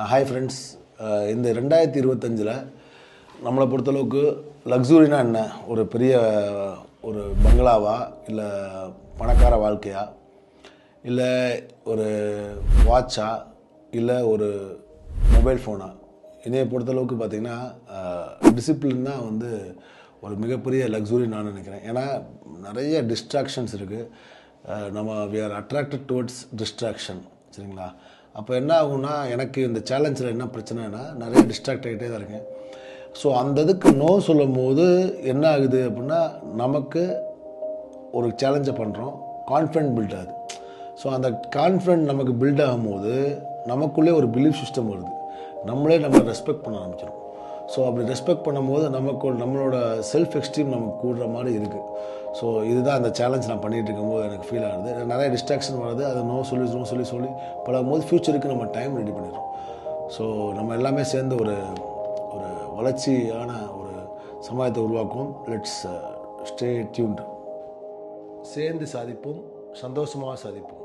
Hi friends. இந்த 2025 நம்மளை பொறுத்தளவுக்கு லக்ஸுரினா என்ன? ஒரு பெரிய ஒரு பங்களாவா, இல்லை பணக்கார வாழ்க்கையா, இல்லை ஒரு வாட்சா, இல்லை ஒரு மொபைல் ஃபோனா? என்னையை பொறுத்தளவுக்கு பார்த்திங்கன்னா டிசிப்ளின் தான் வந்து ஒரு மிகப்பெரிய லக்ஸுரி நான் நினைக்கிறேன். ஏன்னா நிறைய டிஸ்ட்ராக்ஷன்ஸ் இருக்குது. நம்ம we are attracted towards distraction, சரிங்களா? அப்போ என்ன ஆகும்னா, எனக்கு இந்த சேலஞ்சில் என்ன பிரச்சனைனா, நிறைய டிஸ்ட்ராக்ட் ஆகிட்டே தான் இருக்கேன். ஸோ அந்த இதுக்கு நோ சொல்லும் போது என்ன ஆகுது அப்படின்னா, நமக்கு ஒரு சேலஞ்சை பண்ணுறோம், கான்ஃபிடென்ட் பில்ட் ஆகுது. ஸோ அந்த கான்ஃபிடென்ட் நமக்கு பில்ட் ஆகும்போது நமக்குள்ளே ஒரு பிலீஃப் சிஸ்டம் வருது, நம்மளே நம்மளை ரெஸ்பெக்ட் பண்ண ஆரம்பிச்சிடும். ஸோ அப்படி ரெஸ்பெக்ட் பண்ணும்போது நம்மளோட செல்ஃப் எஸ்டீம் நமக்கு கூடுற மாதிரி இருக்குது. ஸோ இதுதான் அந்த சேலஞ்ச் நான் பண்ணிகிட்டு இருக்கும்போது எனக்கு ஃபீல் ஆகுது. நிறைய டிஸ்ட்ராக்ஷன் வருது, அதை நோ சொல்லி பழகும்போது ஃப்யூச்சருக்கு நம்ம டைம் ரெடி பண்ணிடுறோம். ஸோ நம்ம எல்லாமே சேர்ந்து ஒரு ஒரு வளர்ச்சியான ஒரு சமுதாயத்தை உருவாக்குவோம். Let's stay tuned. சேர்ந்து சாதிப்போம், சந்தோஷமாக சாதிப்போம்.